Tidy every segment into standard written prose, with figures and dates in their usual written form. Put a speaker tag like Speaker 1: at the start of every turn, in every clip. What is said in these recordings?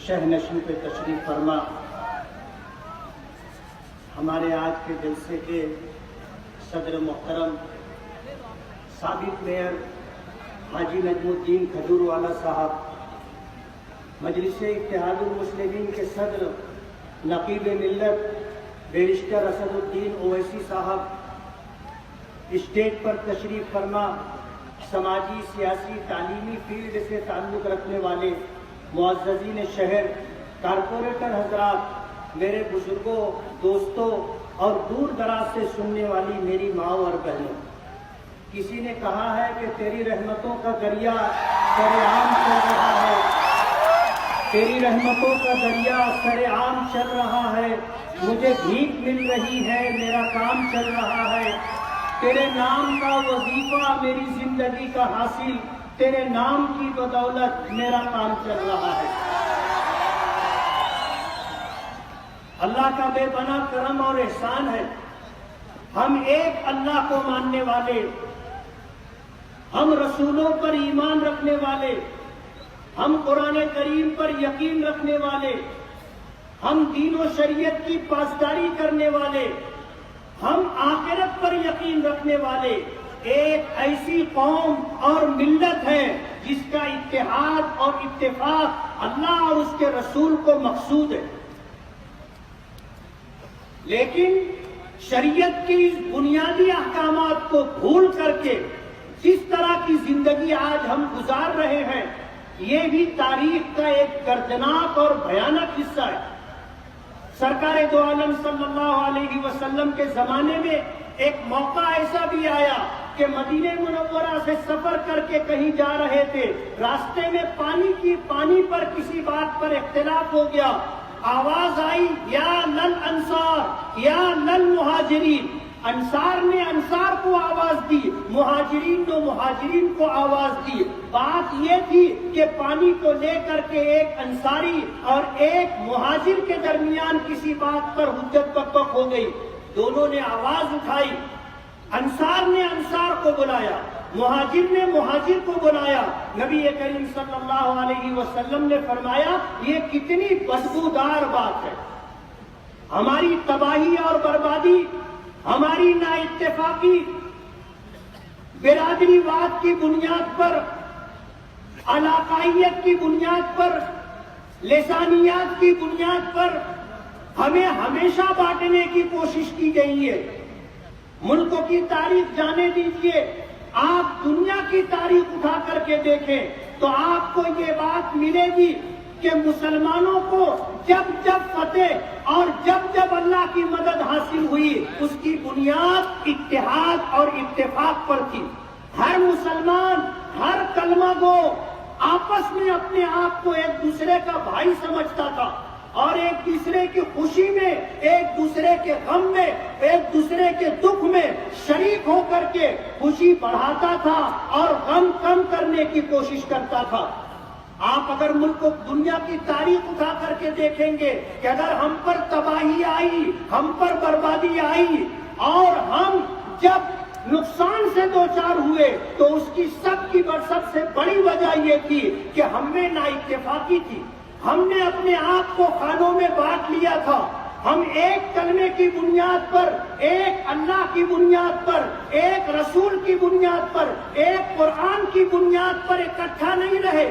Speaker 1: شہنشین پہ تشریف فرما ہمارے آج کے جلسے کے صدر محترم سابق میئر حاجی نجم الدین کھجور والا صاحب، مجلس اتحاد المسلمین کے صدر نقیب ملت بیرسٹر اسد الدین اویسی صاحب، اسٹیج پر تشریف فرما سماجی، سیاسی، تعلیمی فیلڈ سے تعلق رکھنے والے معززین شہر، کارپوریٹر حضرات، میرے بزرگوں، دوستوں اور دور دراز سے سننے والی میری ماں اور بہنوں، کسی نے کہا ہے کہ تیری رحمتوں کا دریا سر عام چل رہا ہے، تیری رحمتوں کا دریا سر عام چل رہا ہے، مجھے بھیک مل رہی ہے، میرا کام چل رہا ہے، تیرے نام کا وظیفہ میری زندگی کا حاصل، تیرے نام کی بدولت میرا کام چل رہا ہے۔ اللہ کا بے پناہ کرم اور احسان ہے، ہم ایک اللہ کو ماننے والے، ہم رسولوں پر ایمان رکھنے والے، ہم قرآن کریم پر یقین رکھنے والے، ہم دین و شریعت کی پاسداری کرنے والے، ہم آخرت پر یقین رکھنے والے ایک ایسی قوم اور ملت ہے جس کا اتحاد اور اتفاق اللہ اور اس کے رسول کو مقصود ہے۔ لیکن شریعت کی اس بنیادی احکامات کو بھول کر کے جس طرح کی زندگی آج ہم گزار رہے ہیں، یہ بھی تاریخ کا ایک دردناک اور بھیانک حصہ ہے۔ سرکار دو عالم صلی اللہ علیہ وسلم کے زمانے میں ایک موقع ایسا بھی آیا کہ مدینہ منورہ سے سفر کر کے کہیں جا رہے تھے، راستے میں پانی پر کسی بات پر اختلاف ہو گیا، آواز آئی یا لل انصار یا لل مہاجرین، انصار نے انصار کو آواز دی، مہاجرین نے مہاجرین کو آواز دی۔ بات یہ تھی کہ پانی کو لے کر کے ایک انصاری اور ایک مہاجر کے درمیان کسی بات پر حجت بک ہو گئی، دونوں نے آواز اٹھائی، انصار نے انصار کو بلایا، مہاجر نے مہاجر کو بلایا۔ نبی کریم صلی اللہ علیہ وسلم نے فرمایا یہ کتنی بدبودار بات ہے، ہماری تباہی اور بربادی، ہماری نا اتفاقی برادری واد کی بنیاد پر، علاقائیت کی بنیاد پر، لسانیات کی بنیاد پر ہمیں ہمیشہ بانٹنے کی کوشش کی گئی ہے۔ ملکوں کی تاریخ جانے دیجئے، آپ دنیا کی تاریخ اٹھا کر کے دیکھیں تو آپ کو یہ بات ملے گی کہ مسلمانوں کو جب جب فتح اور جب جب اللہ کی مدد حاصل ہوئی، اس کی بنیاد اتحاد اور اتفاق پر تھی۔ ہر مسلمان، ہر کلمہ گو آپس میں اپنے آپ کو ایک دوسرے کا بھائی سمجھتا تھا اور ایک دوسرے کی خوشی میں، ایک دوسرے کے غم میں، ایک دوسرے کے دکھ میں شریک ہو کر کے خوشی بڑھاتا تھا اور غم کم کرنے کی کوشش کرتا تھا۔ آپ اگر ملک و دنیا کی تاریخ اٹھا کر کے دیکھیں گے کہ اگر ہم پر تباہی آئی، ہم پر بربادی آئی اور ہم جب نقصان سے دوچار ہوئے تو اس کی سب سے بڑی وجہ یہ تھی کہ ہم میں نا اتفاقی تھی، ہم نے اپنے آپ کو خانوں میں بانٹ لیا تھا، ہم ایک کلمے کی بنیاد پر، ایک اللہ کی بنیاد پر، ایک رسول کی بنیاد پر، ایک قرآن کی بنیاد پر اکٹھا نہیں رہے۔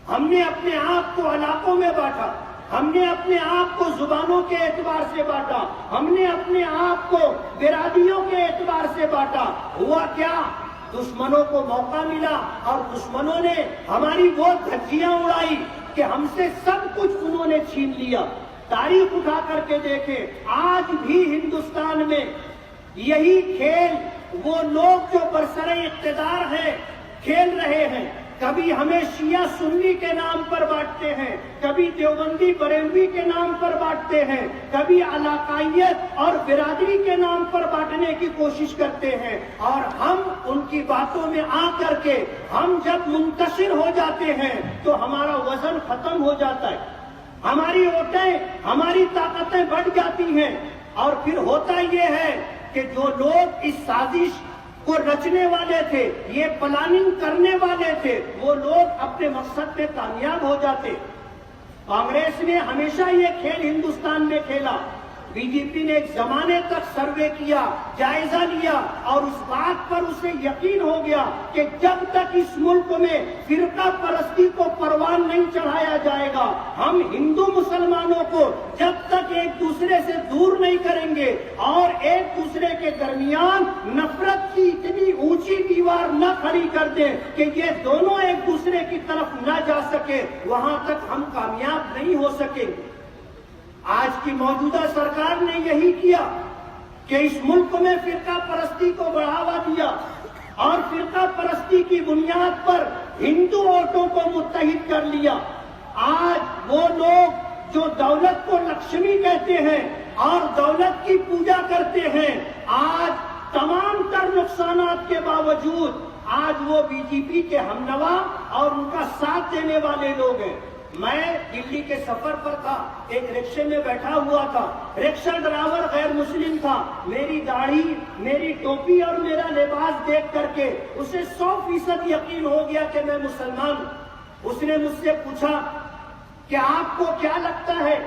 Speaker 1: ہم نے اپنے آپ کو علاقوں میں بانٹا، ہم نے اپنے آپ کو زبانوں کے اعتبار سے بانٹا، ہم نے اپنے آپ کو برادریوں کے اعتبار سے بانٹا۔ ہوا کیا؟ دشمنوں کو موقع ملا اور دشمنوں نے ہماری وہ دھجیاں اڑائی کہ ہم سے سب کچھ انہوں نے چھین لیا۔ تاریخ اٹھا کر کے دیکھیں، آج بھی ہندوستان میں یہی کھیل وہ لوگ جو برسر اقتدار ہیں کھیل رہے ہیں۔ کبھی ہمیں شیعہ سنی کے نام پر بانٹتے ہیں، کبھی دیوبندی بریلوی کے نام پر بانٹتے ہیں، کبھی علاقائیت اور برادری کے نام پر بانٹنے کی کوشش کرتے ہیں، اور ہم ان کی باتوں میں آ کر کے ہم جب منتشر ہو جاتے ہیں تو ہمارا وزن ختم ہو جاتا ہے، ہماری ووٹیں، ہماری طاقتیں بڑھ جاتی ہیں، اور پھر ہوتا یہ ہے کہ جو لوگ اس سازش کو رچنے والے تھے، یہ پلاننگ کرنے والے تھے، وہ لوگ اپنے مقصد میں کامیاب ہو جاتے۔ کانگریس نے ہمیشہ یہ کھیل ہندوستان میں کھیلا۔ بی جے پی نے ایک زمانے تک سروے کیا، جائزہ لیا، اور اس بات پر اسے یقین ہو گیا کہ جب تک اس ملک میں فرقہ پرستی کو پروان نہیں چڑھایا جائے گا، ہم ہندو مسلمانوں کو جب تک ایک دوسرے سے دور نہیں کریں گے اور ایک دوسرے کے درمیان نفرت کی اتنی اونچی دیوار نہ کھڑی کر دیں کہ یہ دونوں ایک دوسرے کی طرف نہ جا سکے، وہاں تک ہم کامیاب نہیں ہو سکیں۔ آج کی موجودہ سرکار نے یہی کیا کہ اس ملک میں فرقہ پرستی کو بڑھاوا دیا اور فرقہ پرستی کی بنیاد پر ہندو ووٹوں کو متحد کر لیا۔ آج وہ لوگ جو دولت کو لکشمی کہتے ہیں اور دولت کی پوجا کرتے ہیں، آج تمام تر نقصانات کے باوجود آج وہ بی جے پی کے ہمنوا اور ان کا ساتھ دینے والے لوگ ہیں۔ میں دلی کے سفر پر تھا، ایک رکشے میں بیٹھا ہوا تھا، رکشہ ڈرائیور غیر مسلم تھا۔ میری داڑھی، میری ٹوپی اور میرا لباس دیکھ کر کے اسے 100% یقین ہو گیا کہ میں مسلمان ہوں۔ اس نے مجھ سے پوچھا کہ آپ کو کیا لگتا ہے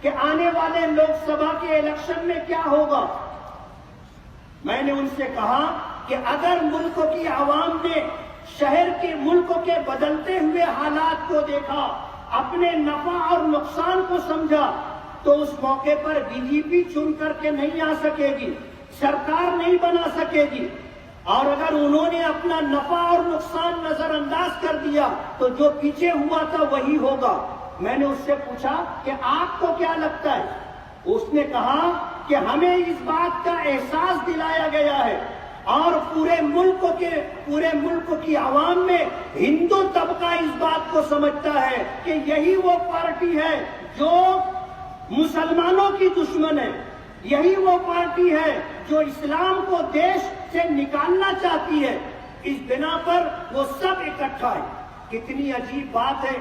Speaker 1: کہ آنے والے لوک سبھا کے الیکشن میں کیا ہوگا؟ میں نے ان سے کہا کہ اگر ملک کی عوام نے شہر کے ملک کے بدلتے ہوئے حالات کو دیکھا، اپنے نفع اور نقصان کو سمجھا، تو اس موقع پر بی جے پی چن کر کے نہیں آ سکے گی، سرکار نہیں بنا سکے گی، اور اگر انہوں نے اپنا نفع اور نقصان نظر انداز کر دیا تو جو پیچھے ہوا تھا وہی ہوگا۔ میں نے اس سے پوچھا کہ آپ کو کیا لگتا ہے؟ اس نے کہا کہ ہمیں اس بات کا احساس دلایا گیا ہے اور پورے ملک کی عوام میں ہندو طبقہ اس بات کو سمجھتا ہے کہ یہی وہ پارٹی ہے جو مسلمانوں کی دشمن ہے، یہی وہ پارٹی ہے جو اسلام کو دیش سے نکالنا چاہتی ہے۔ اس بنا پر وہ سب اکٹھا ہے۔ کتنی عجیب بات ہے،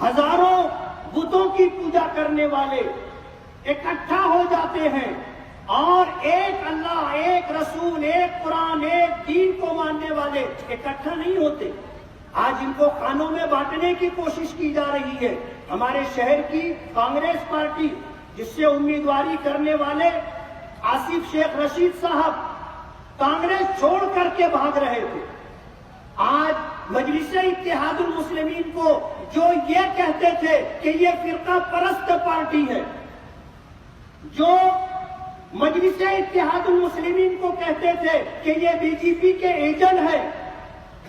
Speaker 1: ہزاروں بتوں کی پوجا کرنے والے اکٹھا ہو جاتے ہیں اور ایک اللہ، ایک رسول، ایک قرآن، ایک دین کو ماننے والے اکٹھا نہیں ہوتے۔ آج ان کو خانوں میں بانٹنے کی کوشش کی جا رہی ہے۔ ہمارے شہر کی کانگریس پارٹی، جس سے امیدواری کرنے والے آصف شیخ رشید صاحب کانگریس چھوڑ کر کے بھاگ رہے تھے، آج مجلس اتحاد المسلمین کو جو یہ کہتے تھے کہ یہ فرقہ پرست پارٹی ہے، جو مجلس اتحاد المسلمین کو کہتے تھے کہ یہ بی جے پی کے ایجنٹ ہے،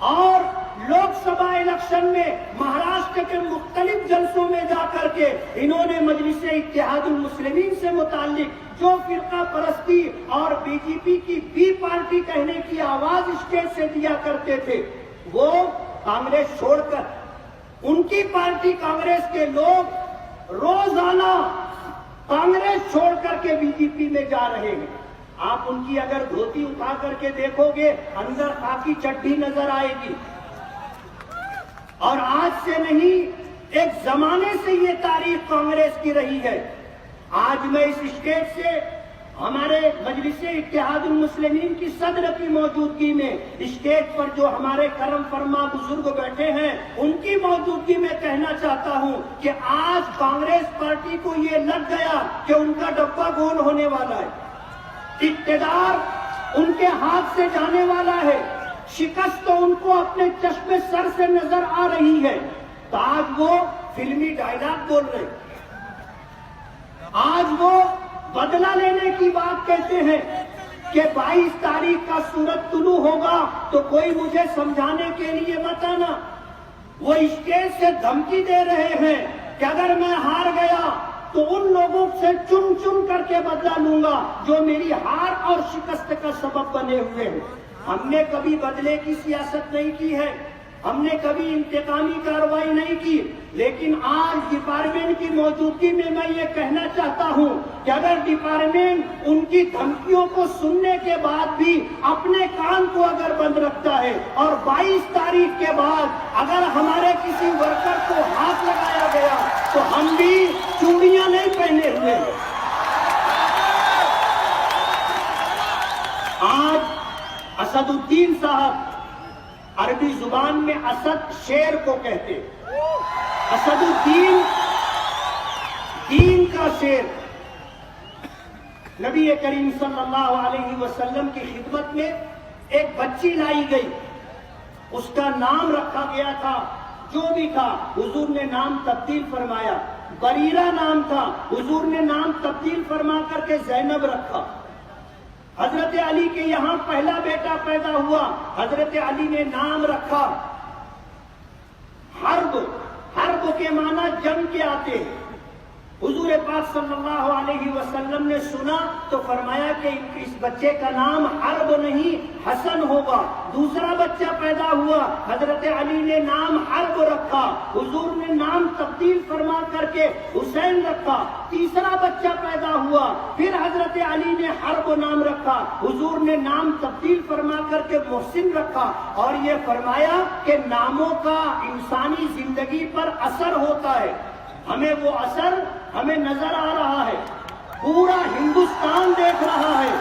Speaker 1: اور لوک سبھا الیکشن میں مہاراشٹر کے مختلف جلسوں میں جا کر کے انہوں نے مجلس اتحاد المسلمین سے متعلق جو فرقہ پرستی اور بی جے پی کی بی پارٹی کہنے کی آواز اسٹیج سے دیا کرتے تھے، وہ کانگریس چھوڑ کر، ان کی پارٹی کانگریس کے لوگ روزانہ کانگریس چھوڑ کر کے بی جے پی میں جا رہے ہیں۔ آپ ان کی اگر دھوتی اٹھا کر کے دیکھو گے، اندر خاکی چڈی نظر آئے گی۔ اور آج سے نہیں، ایک زمانے سے یہ تاریخ کانگریس کی رہی ہے۔ آج میں اس اسٹیج سے ہمارے مجلس اتحاد المسلمین کی صدر کی موجودگی میں اسٹیج پر جو ہمارے کرم فرما بزرگ بیٹھے ہیں، ان کی موجودگی میں کہنا چاہتا ہوں کہ آج کانگریس پارٹی کو یہ لگ گیا کہ ان کا ڈبہ گول ہونے والا ہے، اقتدار ان کے ہاتھ سے جانے والا ہے، شکست تو ان کو اپنے چشم سر سے نظر آ رہی ہے۔ تو آج وہ فلمی ڈائلاگ بول رہے، آج وہ بدلہ لینے کی بات کہتے ہیں کہ 22 تاریخ کا سورج طلوع ہوگا تو کوئی مجھے سمجھانے کے لیے مت آنا۔ وہ اسٹیج سے دھمکی دے رہے ہیں کہ اگر میں ہار گیا تو ان لوگوں سے چن چن کر کے بدلہ لوں گا جو میری ہار اور شکست کا سبب بنے ہوئے ہیں۔ ہم نے کبھی بدلے کی سیاست نہیں کی ہے، ہم نے کبھی انتقامی کارروائی نہیں کی، لیکن آج ڈپارٹمنٹ کی موجودگی میں میں یہ کہنا چاہتا ہوں کہ اگر ڈپارٹمنٹ ان کی دھمکیوں کو سننے کے بعد بھی اپنے کان کو اگر بند رکھتا ہے اور 22 تاریخ کے بعد اگر ہمارے کسی ورکر کو ہاتھ لگایا گیا تو ہم بھی چوڑیاں نہیں پہنے ہوئے ہیں۔ آج اسد الدین صاحب، عربی زبان میں اسد شیر کو کہتے، اسد الدین دین کا شیر، نبی کریم صلی اللہ علیہ وسلم کی خدمت میں ایک بچی لائی گئی، اس کا نام رکھا گیا تھا، جو بھی تھا حضور نے نام تبدیل فرمایا، بریرہ نام تھا، حضور نے نام تبدیل فرما کر کے زینب رکھا۔ حضرت علی کے یہاں پہلا بیٹا پیدا ہوا، حضرت علی نے نام رکھا حرب۔ حرب کے معنی جنگ کے آتے ہیں۔ حضور پاک صلی اللہ علیہ وسلم نے سنا تو فرمایا کہ اس بچے کا نام حرب نہیں حسن ہوگا۔ دوسرا بچہ پیدا ہوا، حضرت علی نے نام حرب رکھا، حضور نے نام تبدیل فرما کر کے حسین رکھا۔ تیسرا بچہ پیدا ہوا، پھر حضرت علی نے حرب نام رکھا، حضور نے نام تبدیل فرما کر کے محسن رکھا، اور یہ فرمایا کہ ناموں کا انسانی زندگی پر اثر ہوتا ہے۔ ہمیں وہ اثر ہمیں نظر آ رہا ہے، پورا ہندوستان دیکھ رہا ہے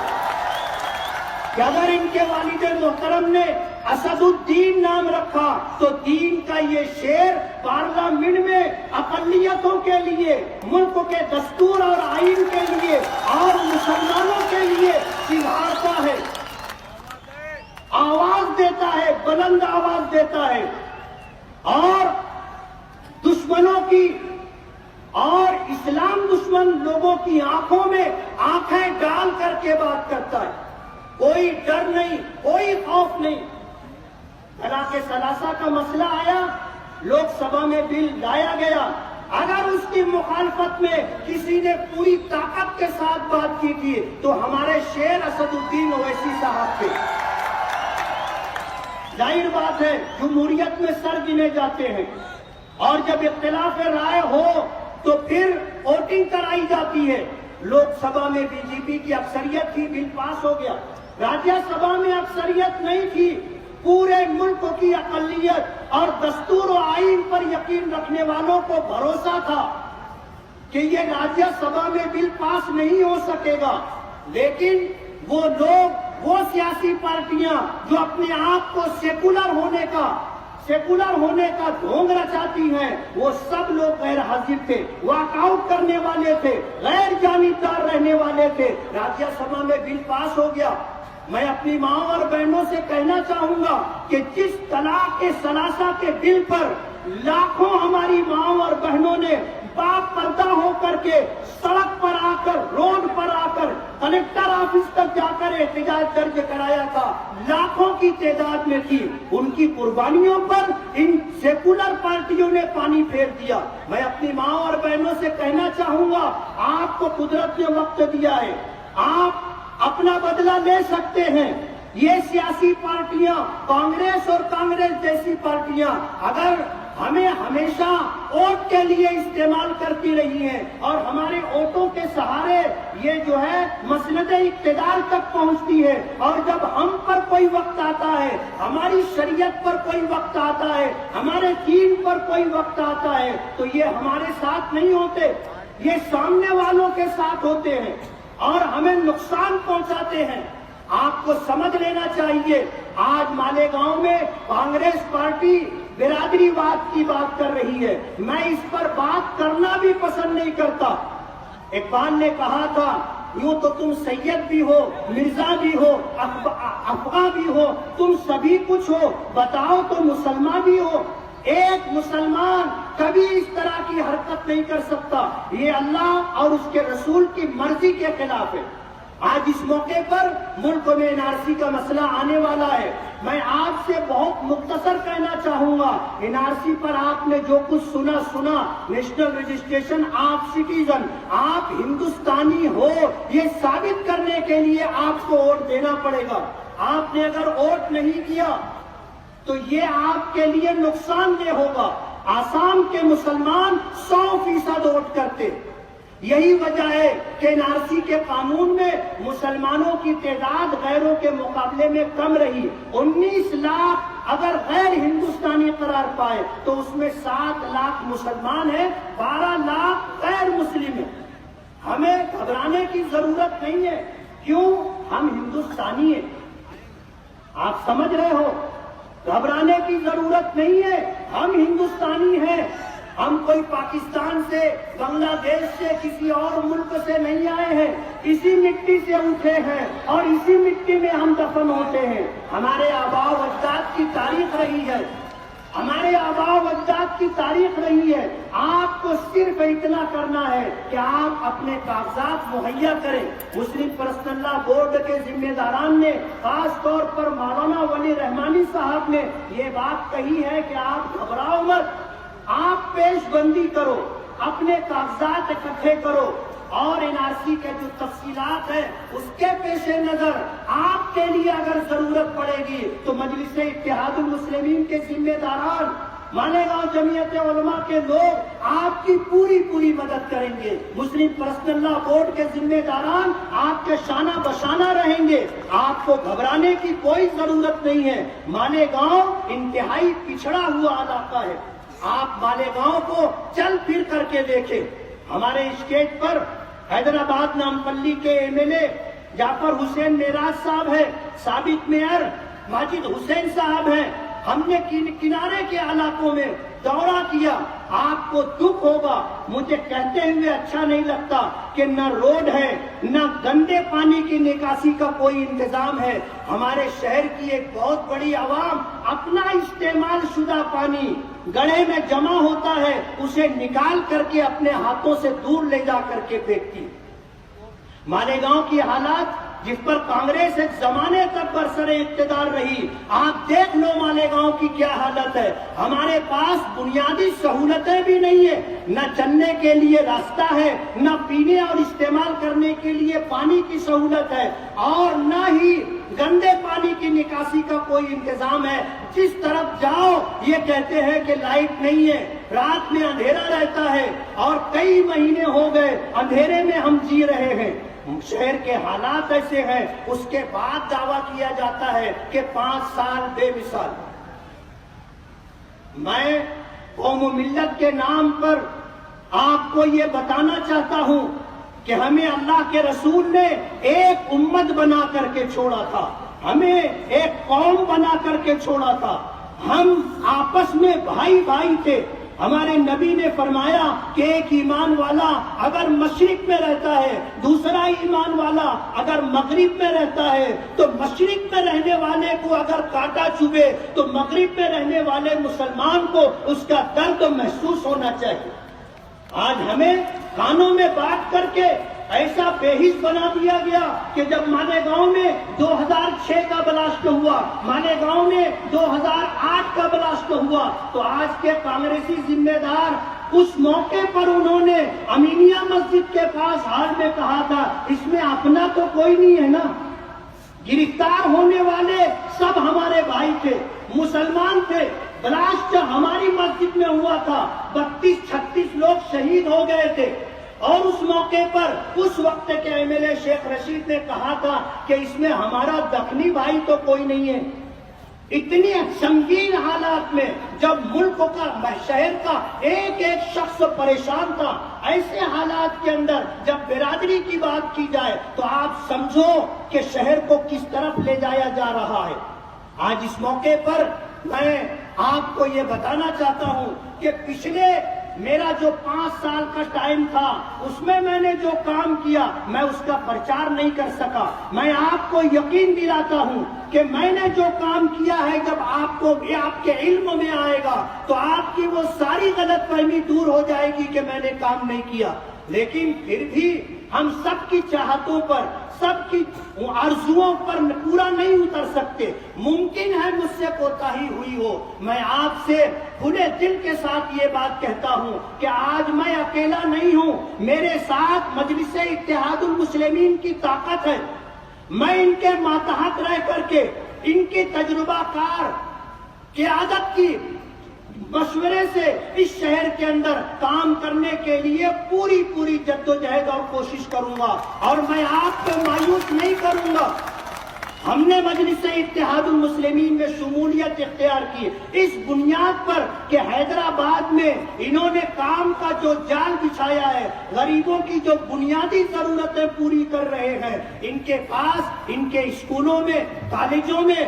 Speaker 1: کہ اگر ان کے والد محترم نے اسد الدین نام رکھا تو دین کا یہ شعر پارلیمنٹ میں اقلیتوں کے لیے، ملک کے دستور اور آئین کے لیے اور مسلمانوں کے لیے سنگھارتا ہے، آواز دیتا ہے، بلند آواز دیتا ہے، اور دشمنوں کی اور اسلام دشمن لوگوں کی آنکھوں میں آنکھیں ڈال کر کے بات کرتا ہے۔ کوئی ڈر نہیں، کوئی خوف نہیں۔ طلاق ثلاثہ کا مسئلہ آیا، لوک سبھا میں بل لایا گیا، اگر اس کی مخالفت میں کسی نے پوری طاقت کے ساتھ بات کی تھی تو ہمارے شیر اسد الدین اویسی صاحب تھے۔ ظاہر بات ہے جمہوریت میں سر گنے جاتے ہیں، اور جب اختلاف رائے ہو تو پھر ووٹنگ کرائی جاتی ہے۔ لوک سبھا میں بی جے پی کی اکثریت تھی، بل پاس ہو گیا۔ راجیہ سبھا میں اکثریت نہیں تھی، پورے ملک کی اقلیت اور دستور و آئین پر یقین رکھنے والوں کو بھروسہ تھا کہ یہ راجیہ سبھا میں بل پاس نہیں ہو سکے گا، لیکن وہ لوگ، وہ سیاسی پارٹیاں جو اپنے آپ کو سیکولر ہونے کا ڈھونگ رچاتی ہیں، وہ سب لوگ غیر حاضر تھے، واک آؤٹ کرنے والے تھے، غیر جانبدار رہنے والے تھے۔ راجیہ سبھا میں بل پاس ہو گیا۔ میں اپنی ماں اور بہنوں سے کہنا چاہوں گا کہ جس طلاق ثلاثہ کے بل پر لاکھوں ہماری ماں اور بہنوں نے باپ پردہ ہو کر کے سڑک پر آ کر، روڈ پر آ کر، کلکٹر آفس تک جا کر احتجاج درج کرایا تھا، لاکھوں کی تعداد میں تھی، ان کی قربانیوں پر ان سیکولر پارٹیوں نے پانی پھیر دیا۔ میں اپنی ماں اور بہنوں سے کہنا چاہوں گا، آپ کو قدرت نے وقت دیا ہے، آپ اپنا بدلہ لے سکتے ہیں۔ یہ سیاسی پارٹیاں، کانگریس اور کانگریس جیسی پارٹیاں اگر ہمیں ہمیشہ ووٹ کے لیے استعمال کرتی رہی ہیں اور ہمارے ووٹوں کے سہارے یہ جو ہے مسند اقتدار تک پہنچتی ہے، اور جب ہم پر کوئی وقت آتا ہے، ہماری شریعت پر کوئی وقت آتا ہے، ہمارے دین پر کوئی وقت آتا ہے، تو یہ ہمارے ساتھ نہیں ہوتے، یہ سامنے والوں کے ساتھ ہوتے ہیں اور ہمیں نقصان پہنچاتے ہیں۔ آپ کو سمجھ لینا چاہیے، آج مالیگاؤں میں کانگریس پارٹی برادری واد کی بات کر رہی ہے، میں اس پر بات کرنا بھی پسند نہیں کرتا۔ اقبال نے کہا تھا، یوں تو تم سید بھی ہو، مرزا بھی ہو، افغاں بھی ہو، تم سبھی کچھ ہو، بتاؤ تو مسلمان بھی ہو۔ ایک مسلمان کبھی اس طرح کی حرکت نہیں کر سکتا، یہ اللہ اور اس کے رسول کی مرضی کے خلاف ہے۔ آج اس موقع پر ملک میں این آر سی کا مسئلہ آنے والا ہے، میں آپ سے بہت مختصر کہنا چاہوں گا، این آر سی پر آپ نے جو کچھ سنا، نیشنل رجسٹریشن آف سٹیزن، آپ ہندوستانی ہو یہ ثابت کرنے کے لیے آپ کو ووٹ دینا پڑے گا۔ آپ نے اگر ووٹ نہیں دیا تو یہ آپ کے لیے نقصان دہ ہوگا۔ آسام کے مسلمان 100% ووٹ کرتے. یہی وجہ ہے کہ NRC کے قانون میں مسلمانوں کی تعداد غیروں کے مقابلے میں کم رہی. 19 لاکھ اگر غیر ہندوستانی قرار پائے تو اس میں 7 لاکھ مسلمان ہیں، 12 لاکھ غیر مسلم ہیں. ہمیں گھبرانے کی ضرورت نہیں ہے. کیوں؟ ہم ہندوستانی ہیں. آپ سمجھ رہے ہو؟ گھبرانے کی ضرورت نہیں ہے. ہم ہندوستانی ہیں. ہم کوئی پاکستان سے، بنگلہ دیش سے، کسی اور ملک سے نہیں آئے ہیں. اسی مٹی سے اٹھے ہیں اور اسی مٹی میں ہم دفن ہوتے ہیں. ہمارے آباء و اجداد کی تاریخ رہی ہے. ہمارے آباء و اجداد کی تاریخ رہی ہے. آپ کو صرف اتنا کرنا ہے کہ آپ اپنے کاغذات مہیا کریں. مسلم پرسنل لا بورڈ کے ذمہ داران نے، خاص طور پر مولانا ولی رحمانی صاحب نے یہ بات کہی ہے کہ آپ گھبراؤ مت، آپ پیش بندی کرو، اپنے کاغذات اکٹھے کرو اور NRC کے جو تفصیلات ہیں اس کے پیش نظر آپ کے لیے اگر ضرورت پڑے گی تو مجلس اتحاد المسلمین کے ذمہ داران، مالیگاؤں جمعیت علماء کے لوگ آپ کی پوری مدد کریں گے. مسلم پرسنل لا بورڈ کے ذمہ داران آپ کے شانہ بشانہ رہیں گے. آپ کو گھبرانے کی کوئی ضرورت نہیں ہے. مالیگاؤں انتہائی پچھڑا ہوا علاقہ ہے. آپ مالیگاؤں کو چل پھر کر کے دیکھیں. ہمارے اسٹیج پر حیدرآباد نامپلی کے MLA جعفر حسین معراج صاحب ہے، سابق میئر ماجد حسین صاحب ہیں. ہم نے کنارے کے علاقوں میں دورہ کیا. آپ کو دکھ ہوگا، مجھے کہتے ہوئے اچھا نہیں لگتا کہ نہ روڈ ہے، نہ گندے پانی کی نکاسی کا کوئی انتظام ہے. ہمارے شہر کی ایک بہت بڑی عوام اپنا استعمال شدہ پانی گڑھے میں جمع ہوتا ہے، اسے نکال کر کے اپنے ہاتھوں سے دور لے جا کر کے پھینکتی. مالیگاؤں کی حالات جس پر کانگریس ایک زمانے تک برسر اقتدار رہی، آپ دیکھ لو مالیگاؤں کی کیا حالت ہے. ہمارے پاس بنیادی سہولتیں بھی نہیں ہے. نہ چلنے کے لیے راستہ ہے، نہ پینے اور استعمال کرنے کے لیے پانی کی سہولت ہے، اور نہ ہی گندے پانی کی نکاسی کا کوئی انتظام ہے. جس طرف جاؤ یہ کہتے ہیں کہ لائٹ نہیں ہے، رات میں اندھیرا رہتا ہے، اور کئی مہینے ہو گئے اندھیرے میں ہم جی رہے ہیں. شہر کے حالات ایسے ہیں، اس کے بعد دعویٰ کیا جاتا ہے کہ 5 سال بے مثال. میں قوم و ملت کے نام پر آپ کو یہ بتانا چاہتا ہوں کہ ہمیں اللہ کے رسول نے ایک امت بنا کر کے چھوڑا تھا، ہمیں ایک قوم بنا کر کے چھوڑا تھا. ہم آپس میں بھائی تھے. ہمارے نبی نے فرمایا کہ ایک ایمان والا اگر مشرق میں رہتا ہے، دوسرا ایمان والا اگر مغرب میں رہتا ہے، تو مشرق میں رہنے والے کو اگر کانٹا چبھے تو مغرب میں رہنے والے مسلمان کو اس کا درد محسوس ہونا چاہیے. آج ہمیں کانوں میں بات کر کے ایسا بے حس بنا دیا گیا کہ جب مالیگاؤں میں 2006 کا بلاسٹ ہوا، مالیگاؤں میں 2008 کا بلاسٹ ہوا، تو آج کے کانگریسی ذمہ دار اس موقع پر انہوں نے امینیہ مسجد کے پاس حال میں کہا تھا اس میں اپنا تو کوئی نہیں ہے نا. گرفتار ہونے والے سب ہمارے بھائی تھے، مسلمان تھے. بلاسٹ ہماری مسجد میں ہوا تھا، 32-36 لوگ شہید ہو گئے تھے. اور اس موقع پر اس وقت کے MLA شیخ رشید نے کہا تھا کہ اس میں ہمارا دکنی بھائی تو کوئی نہیں ہے. اتنی سنگین حالات میں جب ملک کا، شہر کا ایک شخص پریشان تھا، ایسے حالات کے اندر جب برادری کی بات کی جائے تو آپ سمجھو کہ شہر کو کس طرف لے جایا جا رہا ہے. آج اس موقع پر میں آپ کو یہ بتانا چاہتا ہوں کہ پچھلے میرا جو 5 سال کا ٹائم تھا اس میں نے جو کام کیا میں اس کا پرچار نہیں کر سکا. میں آپ کو یقین دلاتا ہوں کہ میں نے جو کام کیا ہے جب آپ کو آپ کے علم میں آئے گا تو آپ کی وہ ساری غلط فہمی دور ہو جائے گی کہ میں نے کام نہیں کیا. لیکن پھر بھی ہم سب کی چاہتوں پر، سب کی آرزوؤں پر پورا نہیں اتر سکتے. ممکن ہے مجھ سے کوتاہی ہوئی ہو. میں آپ سے کھلے دل کے ساتھ یہ بات کہتا ہوں کہ آج میں اکیلا نہیں ہوں، میرے ساتھ مجلس اتحاد المسلمین کی طاقت ہے. میں ان کے ماتحت رہ کر کے ان کی تجربہ کار قیادت کی مشورے سے اس شہر کے اندر کام کرنے کے لیے پوری جدوجہد اور کوشش کروں گا، اور میں آپ کو مایوس نہیں کروں گا۔ ہم نے مجلس اتحاد المسلمین میں شمولیت اختیار کی اس بنیاد پر کہ حیدرآباد میں انہوں نے کام کا جو جال بچھایا ہے، غریبوں کی جو بنیادی ضرورتیں پوری کر رہے ہیں، ان کے پاس ان کے اسکولوں میں کالجوں میں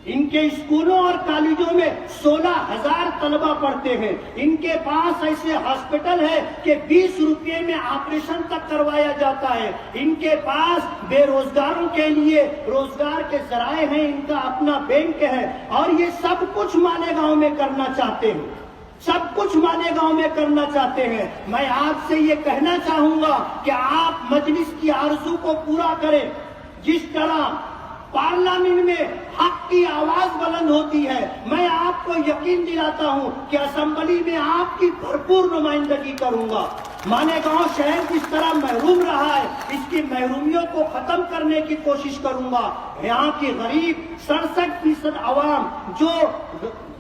Speaker 1: ان کے اسکولوں اور کالجوں میں 16,000 طلبہ پڑھتے ہیں، ان کے پاس ایسے ہاسپٹل ہے کہ 20 روپے میں آپریشن تک کروایا جاتا ہے، ان کے پاس بے روزگاروں کے لیے روزگار کے ذرائع ہیں، ان کا اپنا بینک ہے، اور یہ سب کچھ مالیگاؤں میں کرنا چاہتے ہیں، سب کچھ مالیگاؤں میں کرنا چاہتے ہیں۔ میں آپ سے یہ کہنا چاہوں گا کہ آپ مجلس کی آرزو کو پورا کریں۔ جس طرح پارلیمنٹ میں حق کی آواز بلند ہوتی ہے، میں آپ کو یقین دلاتا ہوں کہ اسمبلی میں آپ کی بھرپور نمائندگی کروں گا۔ مالیگاؤں شہر جس طرح محروم رہا ہے، اس کی محرومیوں کو ختم کرنے کی کوشش کروں گا۔ یہاں کی غریب 67% عوام جو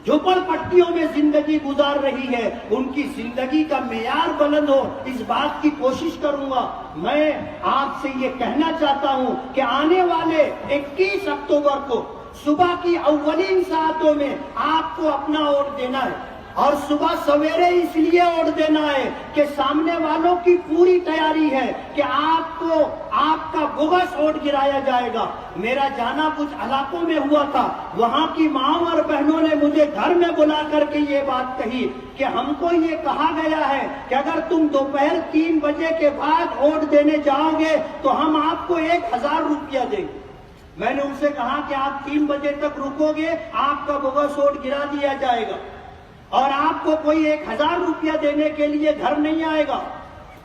Speaker 1: جھوپڑ پٹیوں میں زندگی گزار رہی ہے، ان کی زندگی کا معیار بلند ہو، اس بات کی کوشش کروں گا۔ میں آپ سے یہ کہنا چاہتا ہوں کہ آنے والے 21 اکتوبر کو صبح کی اولین ساعتوں میں آپ کو اپنا ووٹ دینا ہے، اور صبح سویرے اس لیے ووٹ دینا ہے کہ سامنے والوں کی پوری تیاری ہے کہ آپ کو آپ کا بغض ووٹ گرایا جائے گا۔ میرا جانا کچھ علاقوں میں ہوا تھا، وہاں کی ماؤں اور بہنوں نے مجھے گھر میں بلا کر کے یہ بات کہی کہ ہم کو یہ کہا گیا ہے کہ اگر تم دوپہر 3 بجے کے بعد ووٹ دینے جاؤ گے تو ہم آپ کو 1,000 روپیہ دیں گے۔ میں نے ان سے کہا کہ آپ 3 بجے تک رکو گے، آپ کا بغض ووٹ گرا دیا جائے گا، اور آپ کو کوئی 1,000 روپیہ دینے کے لیے گھر نہیں آئے گا۔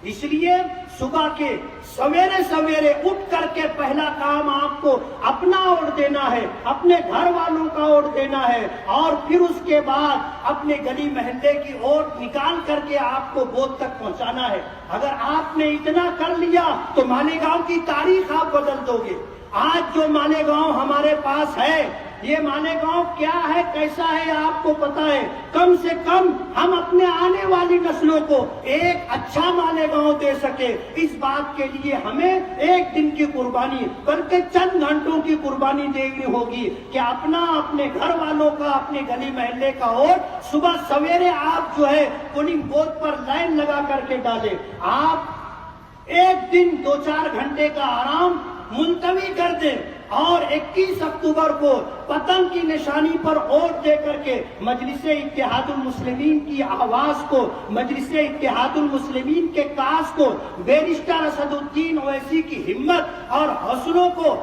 Speaker 1: اس لیے صبح کے سویرے اٹھ کر کے پہلا کام آپ کو اپنا ووٹ دینا ہے، اپنے گھر والوں کا ووٹ دینا ہے، اور پھر اس کے بعد اپنے گلی محلے کی ووٹ نکال کر کے آپ کو بوتھ تک پہنچانا ہے۔ اگر آپ نے اتنا کر لیا تو مالیگاؤں کی تاریخ آپ بدل دو گے۔ آج جو مالیگاؤں ہمارے پاس ہے، یہ مالیگاؤں کیا ہے، کیسا ہے، آپ کو پتا ہے۔ کم سے کم ہم اپنے آنے والی نسلوں کو ایک اچھا مالیگاؤں دے سکے، اس بات کے لیے ہمیں ایک دن کی قربانی بلکہ چند گھنٹوں کی قربانی دینی ہوگی کہ اپنے گھر والوں کا، اپنے گلی محلے کا ووٹ صبح سویرے آپ جو ہے پولنگ بوتھ پر لائن لگا کر کے ڈالیں۔ آپ ایک دن 2-4 گھنٹے کا آرام ملتوی کر دیں، اور 21 اکتوبر کو پتنگ کی نشانی پر ووٹ دے کر کے مجلس اتحاد المسلمین کی آواز کو، مجلس اتحاد المسلمین کے کاز کو، بیرسٹر اسد الدین اویسی کی ہمت اور حوصلوں کو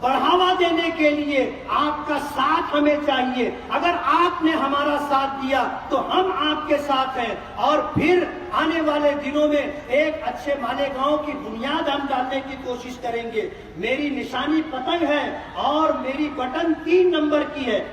Speaker 1: بڑھاوا دینے کے لیے آپ کا ساتھ ہمیں چاہیے۔ اگر آپ نے ہمارا ساتھ دیا تو ہم آپ کے ساتھ ہیں، اور پھر آنے والے دنوں میں ایک اچھے مالیگاؤں کی بنیاد ہم ڈالنے کی کوشش کریں گے۔ میری نشانی پتنگ ہے، اور میری بٹن 3 نمبر کی ہے۔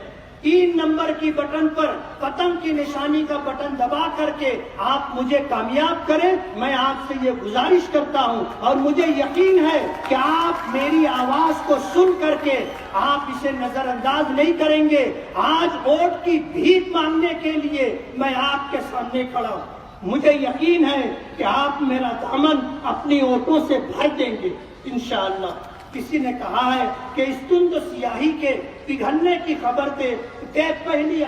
Speaker 1: 3 نمبر کی بٹن پر پتنگ کی نشانی کا بٹن دبا کر کے آپ مجھے کامیاب کریں، میں آپ سے یہ گزارش کرتا ہوں، اور مجھے یقین ہے کہ آپ میری آواز کو سن کر کے آپ اسے نظر انداز نہیں کریں گے۔ آج ووٹ کی بھیک مانگنے کے لیے میں آپ کے سامنے کھڑا ہوں، مجھے یقین ہے کہ آپ میرا دامن اپنی ووٹوں سے بھر دیں گے انشاءاللہ۔ کسی نے کہا ہے کہ اس دھند سیاہی کے پگھلنے کی خبر دے پہلی